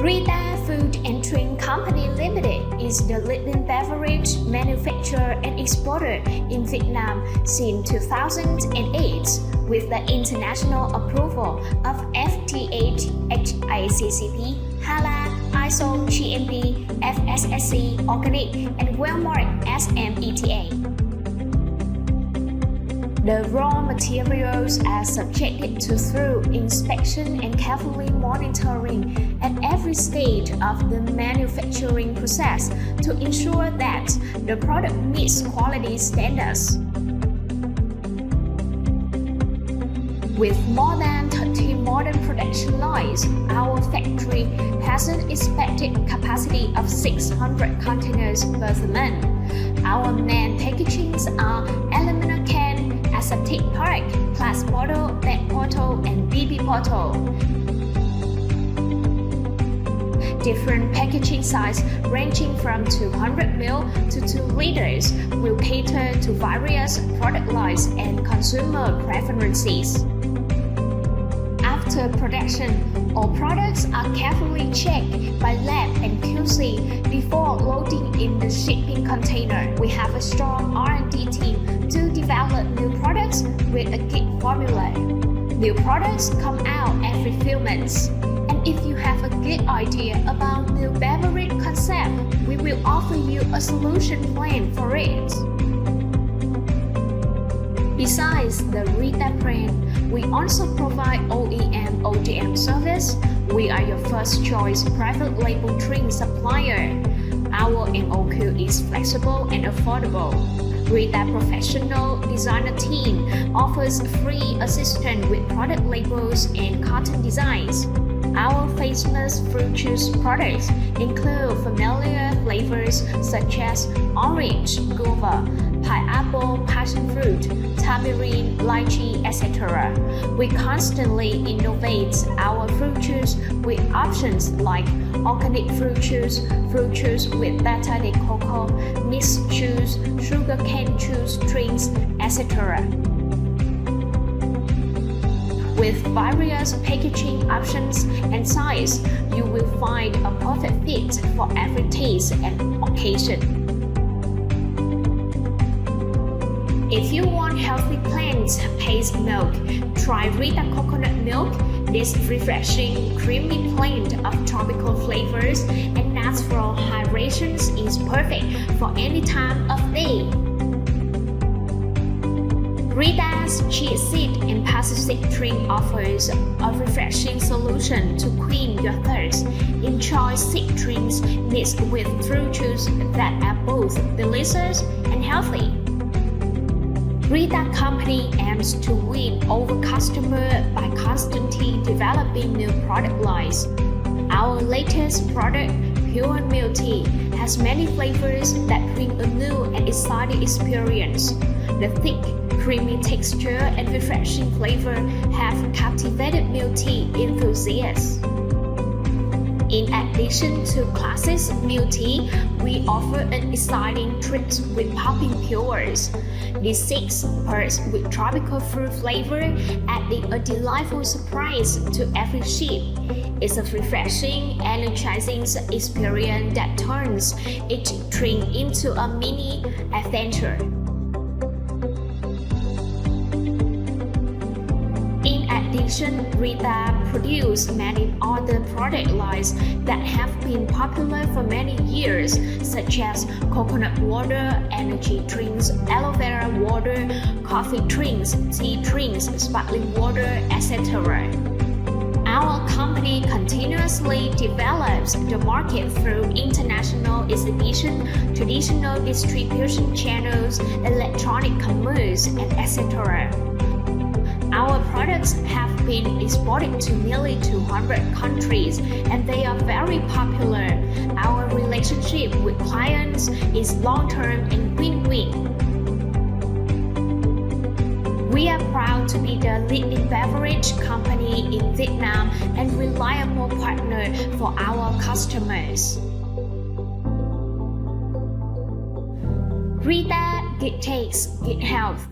Rita Food and Drink Company Limited is the leading beverage manufacturer and exporter in Vietnam since 2008 with the international approval of FTH, HACCP, HALAL, ISO, GMP, FSSC, Organic, and well-marked SMETA. The raw materials are subjected to thorough inspection and carefully monitoring at every stage of the manufacturing process to ensure that the product meets quality standards. With more than 30 modern production lines, our factory has an expected capacity of 600 containers per month. Our main packagings are aluminum can, aseptic pack, glass bottle, PET bottle, and BB bottle. Different packaging size ranging from 200 ml to 2 liters will cater to various product lines and consumer preferences. After production, all products are carefully checked by lab and QC before loading in the shipping container. We have a strong R&D team to develop new products with a kit formula. New products come out every few months. And if you have a good idea about new beverage concept, we will offer you a solution plan for it. Besides the Rita brand, we also provide OEM ODM service. We are your first choice private label drink supplier. Our MOQ is flexible and affordable. Rita Professional Designer Team offers free assistance with product labels and carton designs. Our famous fruit juice products include familiar flavors such as orange, guava, pineapple, passion fruit, tamarind, lychee, etc. We constantly innovate our fruit juice with options like organic fruit juice with beta de coco, mixed juice, sugarcane juice drinks, etc. With various packaging options and size, you will find a perfect fit for every taste and occasion. If you want healthy plant-based milk, try Rita coconut milk. This refreshing, creamy blend of tropical flavors and natural hydrations is perfect for any time of day. Rita's chia seed and pacific drink offers a refreshing solution to quench your thirst. Enjoy seed drinks mixed with fruit juice that are both delicious and healthy. Rita Company aims to win over customers by constantly developing new product lines. Our latest product, Pure Milk Tea, has many flavors that bring a new and exciting experience. The thick, creamy texture and refreshing flavor have captivated milk tea enthusiasts. In addition to classic milk tea, we offer an exciting treat with popping pures. These 6 parts with tropical fruit flavor adding a delightful surprise to every sip. It's a refreshing, energizing experience that turns each drink into a mini adventure. In addition, Rita produces many other product lines that have been popular for many years, such as coconut water, energy drinks, aloe vera water, coffee drinks, tea drinks, sparkling water, etc. Our company continuously develops the market through international exhibition, traditional distribution channels, electronic commerce, and etc. Our products have been exported to nearly 200 countries and they are very popular. Our relationship with clients is long-term and win-win. We are proud to be the leading beverage company in Vietnam and reliable partner for our customers. Rita, good taste, good health.